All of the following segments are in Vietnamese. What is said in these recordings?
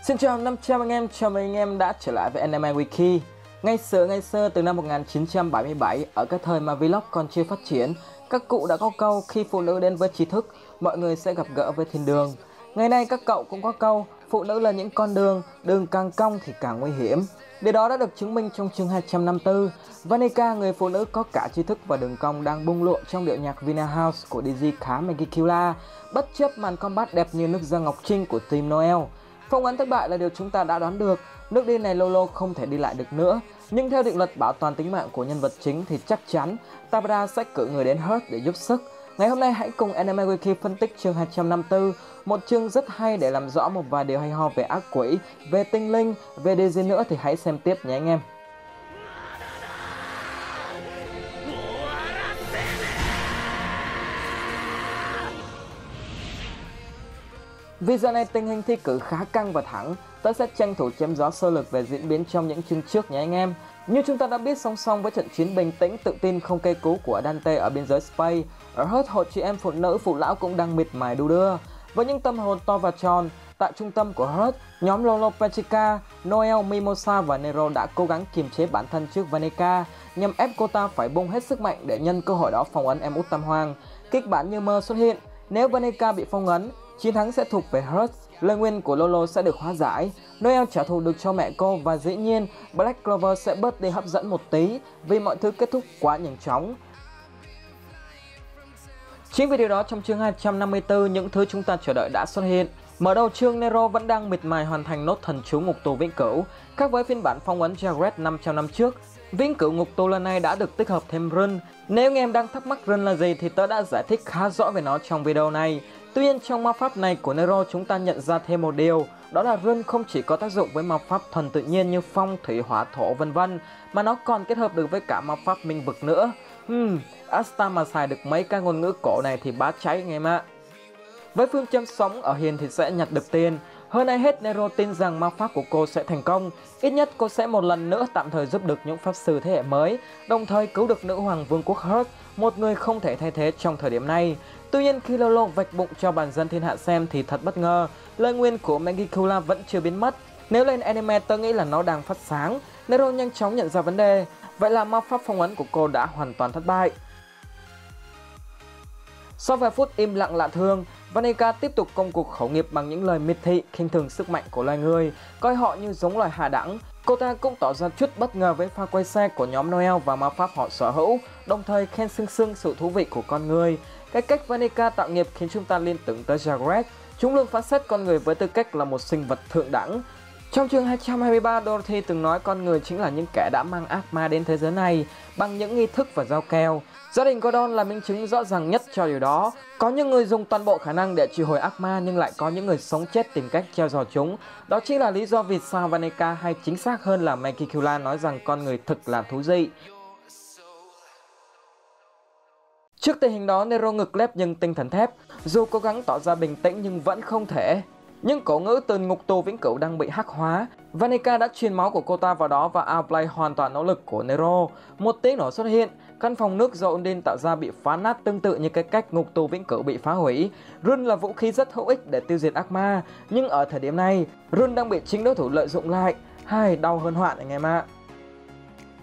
Xin chào 500 anh em, chào mừng anh em đã trở lại với Anime Wiki. Ngày xưa từ năm 1977, ở cái thời mà vlog còn chưa phát triển, các cụ đã có câu khi phụ nữ đến với trí thức, mọi người sẽ gặp gỡ với thiên đường. Ngày nay các cậu cũng có câu, phụ nữ là những con đường, đường càng cong thì càng nguy hiểm. Điều đó đã được chứng minh trong chương 254. Vanica, người phụ nữ có cả trí thức và đường cong, đang bung lụa trong điệu nhạc Vina House của DJ khá Megicula, bất chấp màn combat đẹp như nước da ngọc trinh của Team Noel. Phong ấn thất bại là điều chúng ta đã đoán được, nước đi này Lolo không thể đi lại được nữa. Nhưng theo định luật bảo toàn tính mạng của nhân vật chính thì chắc chắn Tabata sẽ cử người đến Hearth để giúp sức. Ngày hôm nay hãy cùng Anime Wiki phân tích chương 254, một chương rất hay để làm rõ một vài điều hay ho về ác quỷ, về tinh linh, về điều gì nữa thì hãy xem tiếp nhé anh em. Vì giờ này tình hình thi cử khá căng và thẳng, tớ sẽ tranh thủ chém gió sơ lược về diễn biến trong những chương trước nhé anh em. Như chúng ta đã biết, song song với trận chiến bình tĩnh tự tin không cây cú của Dante ở biên giới Space, ở Hearth hội chị em phụ nữ phụ lão cũng đang miệt mài đu đưa. Với những tâm hồn to và tròn, tại trung tâm của Hearth, nhóm Lolo Petrica, Noel, Mimosa và Nero đã cố gắng kiềm chế bản thân trước Vanica, nhằm ép cô ta phải bung hết sức mạnh để nhân cơ hội đó phong ấn em út Tam Hoàng. Kịch bản như mơ xuất hiện, nếu Vanica bị phong ấn, chiến thắng sẽ thuộc về Hearth, lời nguyền của Lolo sẽ được hóa giải, Noel trả thù được cho mẹ cô và dĩ nhiên Black Clover sẽ bớt đi hấp dẫn một tí vì mọi thứ kết thúc quá nhanh chóng. Chính vì điều đó trong chương 254 những thứ chúng ta chờ đợi đã xuất hiện. Mở đầu chương, Nero vẫn đang miệt mài hoàn thành nốt thần chú ngục tù vĩnh cửu. Khác với phiên bản phong ấn Jared 500 năm trước, vĩnh cửu ngục tù lần này đã được tích hợp thêm rune. Nếu anh em đang thắc mắc rune là gì thì tớ đã giải thích khá rõ về nó trong video này. Tuy nhiên trong ma pháp này của Nero chúng ta nhận ra thêm một điều, đó là rune không chỉ có tác dụng với ma pháp thuần tự nhiên như phong, thủy, hỏa, thổ vân vân, mà nó còn kết hợp được với cả ma pháp minh vực nữa. Asta mà xài được mấy cái ngôn ngữ cổ này thì bá cháy anh em ạ. Với phương châm sống ở hiền thì sẽ nhặt được tiền. Hơn ai hết, Nero tin rằng ma pháp của cô sẽ thành công. Ít nhất cô sẽ một lần nữa tạm thời giúp được những pháp sư thế hệ mới, đồng thời cứu được nữ hoàng vương quốc Hearth, một người không thể thay thế trong thời điểm này. Tuy nhiên khi Lolo vạch bụng cho bản dân thiên hạ xem thì thật bất ngờ, lời nguyền của Megicula vẫn chưa biến mất. Nếu lên anime tôi nghĩ là nó đang phát sáng. Nero nhanh chóng nhận ra vấn đề, vậy là ma pháp phong ấn của cô đã hoàn toàn thất bại. Sau vài phút im lặng lạ thường, Vanica tiếp tục công cuộc khẩu nghiệp bằng những lời miệt thị, khinh thường sức mạnh của loài người, coi họ như giống loài hạ đẳng. Cô ta cũng tỏ ra chút bất ngờ với pha quay xe của nhóm Noel và ma pháp họ sở hữu, đồng thời khen sưng sưng sự thú vị của con người. Cái cách Vanica tạo nghiệp khiến chúng ta liên tưởng tới Jared. Chúng luôn phán xét con người với tư cách là một sinh vật thượng đẳng. Trong chương 223, Dorothy từng nói con người chính là những kẻ đã mang ác ma đến thế giới này bằng những nghi thức và dao keo. Gia đình Gordon là minh chứng rõ ràng nhất cho điều đó. Có những người dùng toàn bộ khả năng để triệu hồi ác ma, nhưng lại có những người sống chết tìm cách treo giò chúng. Đó chính là lý do vì sao Vanica, hay chính xác hơn là Megicula, nói rằng con người thực là thú dị. Trước tình hình đó, Nero ngực lép nhưng tinh thần thép. Dù cố gắng tỏ ra bình tĩnh nhưng vẫn không thể. Nhưng cổ ngữ từ ngục tù vĩnh cửu đang bị hắc hóa. Vanica đã truyền máu của cô ta vào đó và outplay hoàn toàn nỗ lực của Nero. Một tiếng nổ xuất hiện, căn phòng nước do Undine tạo ra bị phá nát tương tự như cái cách ngục tù vĩnh cửu bị phá hủy. Rune là vũ khí rất hữu ích để tiêu diệt ác ma, nhưng ở thời điểm này, Rune đang bị chính đối thủ lợi dụng lại. Đau hơn hoạn anh em ạ.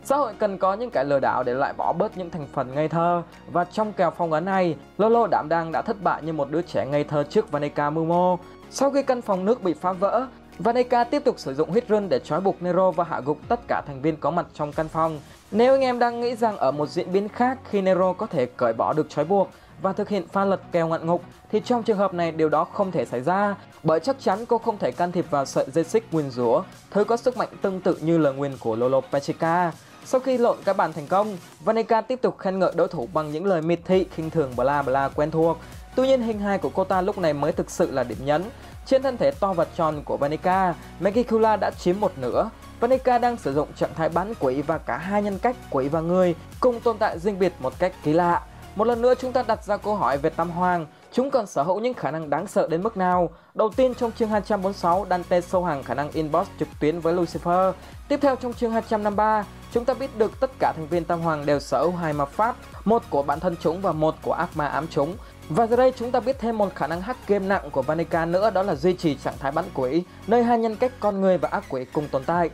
Xã hội cần có những kẻ lừa đảo để loại bỏ bớt những thành phần ngây thơ, và trong kèo phong ấn này, Lolo đảm đang đã thất bại như một đứa trẻ ngây thơ trước Vanica Mumo. Sau khi căn phòng nước bị phá vỡ, Vanica tiếp tục sử dụng huyết rune để trói buộc Nero và hạ gục tất cả thành viên có mặt trong căn phòng. Nếu anh em đang nghĩ rằng ở một diễn biến khác khi Nero có thể cởi bỏ được trói buộc và thực hiện pha lật kèo ngạn ngục, thì trong trường hợp này điều đó không thể xảy ra, bởi chắc chắn cô không thể can thiệp vào sợi dây xích nguyền rủa, thứ có sức mạnh tương tự như lời nguyền của Lolo Petrica. Sau khi lộn cái bàn thành công, Vanica tiếp tục khen ngợi đối thủ bằng những lời miệt thị, khinh thường bla bla quen thuộc. Tuy nhiên hình hài của cô ta lúc này mới thực sự là điểm nhấn. Trên thân thể to và tròn của Vanica, Megicula đã chiếm một nửa. Vanica đang sử dụng trạng thái bán quỷ và cả hai nhân cách quỷ và người cùng tồn tại riêng biệt một cách kỳ lạ. Một lần nữa chúng ta đặt ra câu hỏi về Tam Hoàng, chúng còn sở hữu những khả năng đáng sợ đến mức nào? Đầu tiên trong chương 246, Dante sâu hàng khả năng inbox trực tuyến với Lucifer. Tiếp theo trong chương 253, chúng ta biết được tất cả thành viên Tam Hoàng đều sở hữu hai ma pháp, một của bản thân chúng và một của ác ma ám chúng. Và giờ đây chúng ta biết thêm một khả năng hack game nặng của Vanica nữa, đó là duy trì trạng thái bắn quỷ, nơi hai nhân cách con người và ác quỷ cùng tồn tại.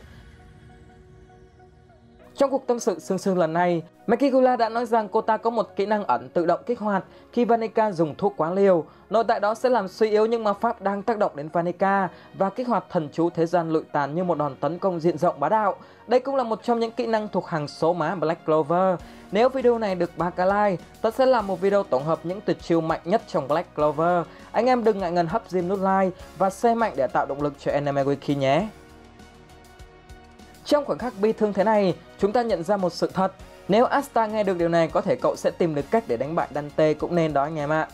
Trong cuộc tâm sự sương sương lần này, Megicula đã nói rằng cô ta có một kỹ năng ẩn tự động kích hoạt khi Vanica dùng thuốc quá liều. Nội tại đó sẽ làm suy yếu những ma pháp đang tác động đến Vanica và kích hoạt thần chú thế gian lụi tàn như một đòn tấn công diện rộng bá đạo. Đây cũng là một trong những kỹ năng thuộc hàng số má Black Clover. Nếu video này được 3k like, tôi sẽ làm một video tổng hợp những tuyệt chiêu mạnh nhất trong Black Clover. Anh em đừng ngại ngần hấp diêm nút like và share mạnh để tạo động lực cho Anime Wiki nhé. Trong khoảnh khắc bi thương thế này, chúng ta nhận ra một sự thật. Nếu Asta nghe được điều này, có thể cậu sẽ tìm được cách để đánh bại Dante cũng nên đó anh em ạ.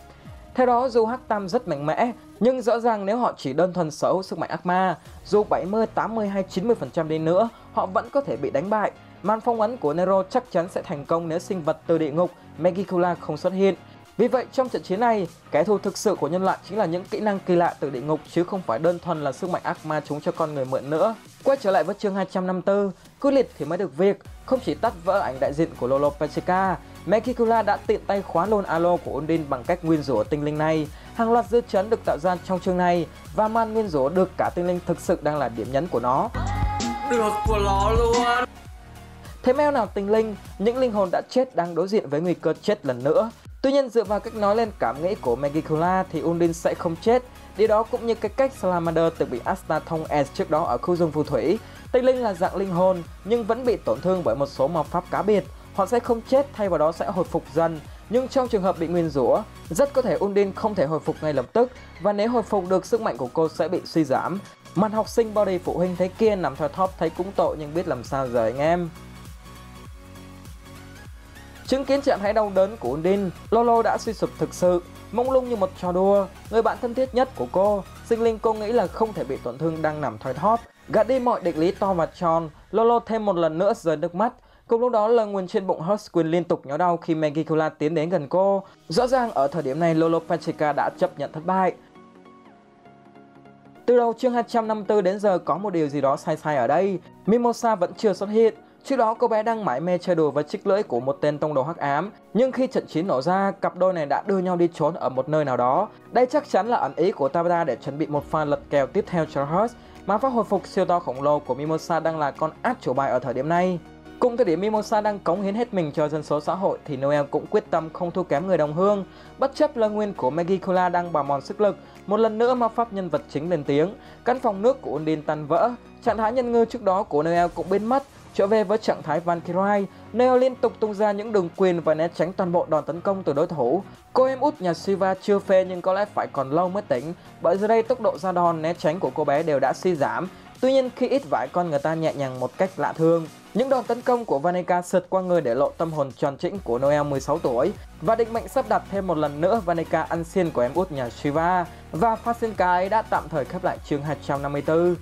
Theo đó, dù Hắc Tam rất mạnh mẽ, nhưng rõ ràng nếu họ chỉ đơn thuần sở hữu sức mạnh ác ma, dù 70, 80 hay 90% đi nữa, họ vẫn có thể bị đánh bại. Màn phong ấn của Nero chắc chắn sẽ thành công nếu sinh vật từ địa ngục Megicula không xuất hiện. Vì vậy trong trận chiến này, kẻ thù thực sự của nhân loại chính là những kỹ năng kỳ lạ từ địa ngục chứ không phải đơn thuần là sức mạnh ác ma chúng cho con người mượn nữa. Quay trở lại với chương 254, quyết liệt thì mới được việc, không chỉ tắt vỡ ảnh đại diện của Lolo Petrica, Megicula đã tiện tay khóa luôn alo của Undine bằng cách nguyên rủa tinh linh này. Hàng loạt dư chấn được tạo ra trong chương này và màn nguyên rủa được cả tinh linh thực sự đang là điểm nhấn của nó. Được của nó luôn. Thế meo nào tinh linh, những linh hồn đã chết đang đối diện với nguy cơ chết lần nữa. Tuy nhiên dựa vào cách nói lên cảm nghĩ của Megicula thì Undine sẽ không chết. Điều đó cũng như cái cách Salamander từng bị Asta thông S trước đó ở khu rừng phù thủy. Tinh linh là dạng linh hồn nhưng vẫn bị tổn thương bởi một số ma pháp cá biệt. Họ sẽ không chết, thay vào đó sẽ hồi phục dần. Nhưng trong trường hợp bị nguyên rủa, rất có thể Undine không thể hồi phục ngay lập tức. Và nếu hồi phục được, sức mạnh của cô sẽ bị suy giảm. Màn học sinh body phụ huynh thế kia nằm thoi thóp thấy cũng tội nhưng biết làm sao giờ anh em. Chứng kiến trạng thái đau đớn của Undine, Lolo đã suy sụp thực sự, mông lung như một trò đùa. Người bạn thân thiết nhất của cô, sinh linh cô nghĩ là không thể bị tổn thương đang nằm thoi thóp. Gạt đi mọi định lý to và tròn, Lolo thêm một lần nữa rơi nước mắt. Cùng lúc đó là nguồn trên bụng Husquin liên tục nhói đau khi Megicula tiến đến gần cô. Rõ ràng ở thời điểm này Lolo Petrica đã chấp nhận thất bại. Từ đầu chương 254 đến giờ có một điều gì đó sai sai ở đây. Mimosa vẫn chưa xuất hiện. Trước đó cô bé đang mải mê chơi đùa với chiếc lưỡi của một tên tông đồ hắc ám. Nhưng khi trận chiến nổ ra, cặp đôi này đã đưa nhau đi trốn ở một nơi nào đó. Đây chắc chắn là ẩn ý của Tabata để chuẩn bị một pha lật kèo tiếp theo cho Hurst. Mà pháp hồi phục siêu to khổng lồ của Mimosa đang là con át chủ bài ở thời điểm này. Cùng thời điểm Mimosa đang cống hiến hết mình cho dân số xã hội thì Noel cũng quyết tâm không thua kém người đồng hương. Bất chấp lời nguyền của Megicula đang bào mòn sức lực, một lần nữa ma pháp nhân vật chính lên tiếng. Căn phòng nước của Undine tan vỡ, trạng thái nhân ngư trước đó của Noel cũng biến mất. Trở về với trạng thái Valkyrie, Noel liên tục tung ra những đường quyền và né tránh toàn bộ đòn tấn công từ đối thủ. Cô em út nhà Shiva chưa phê nhưng có lẽ phải còn lâu mới tỉnh, bởi giờ đây tốc độ ra đòn né tránh của cô bé đều đã suy giảm. Tuy nhiên khi ít vải con người ta nhẹ nhàng một cách lạ thường. Những đòn tấn công của Vanica sượt qua người để lộ tâm hồn tròn trĩnh của Noel 16 tuổi và định mệnh sắp đặt thêm một lần nữa Vanica ăn xiên của em út nhà Shiva, và Fasinka ấy đã tạm thời khép lại chương 254.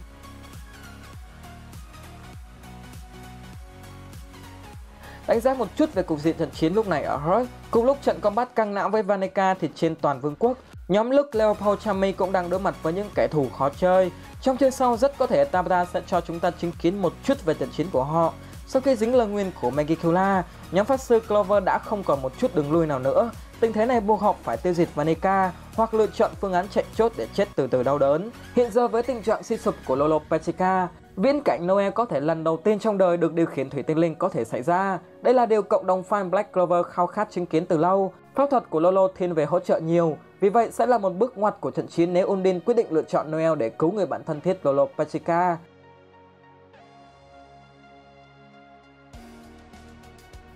Đánh giá một chút về cục diện trận chiến lúc này ở Hurst. Cùng lúc trận combat căng não với Vanica thì trên toàn vương quốc, nhóm Luke, Leopold, Chami cũng đang đối mặt với những kẻ thù khó chơi. Trong chương sau rất có thể Tabata sẽ cho chúng ta chứng kiến một chút về trận chiến của họ. Sau khi dính lời nguyền của Megicula, nhóm pháp sư Clover đã không còn một chút đường lui nào nữa. Tình thế này buộc họ phải tiêu diệt Vanica hoặc lựa chọn phương án chạy chốt để chết từ từ đau đớn. Hiện giờ với tình trạng suy sụp của Lolo Petrica, viễn cảnh Noel có thể lần đầu tiên trong đời được điều khiển thủy tinh linh có thể xảy ra. Đây là điều cộng đồng fan Black Clover khao khát chứng kiến từ lâu. Pháp thuật của Lolo thiên về hỗ trợ nhiều, vì vậy sẽ là một bước ngoặt của trận chiến nếu Undine quyết định lựa chọn Noel để cứu người bạn thân thiết Lolo Petrica.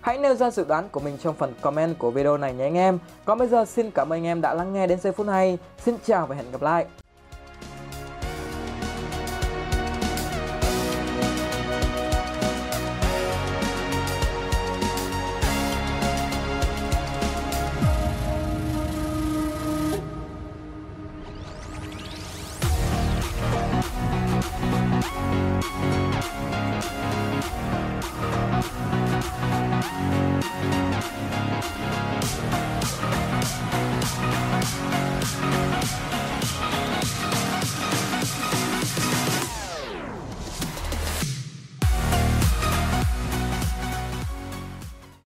Hãy nêu ra dự đoán của mình trong phần comment của video này nhé anh em. Còn bây giờ xin cảm ơn anh em đã lắng nghe đến giây phút này. Xin chào và hẹn gặp lại.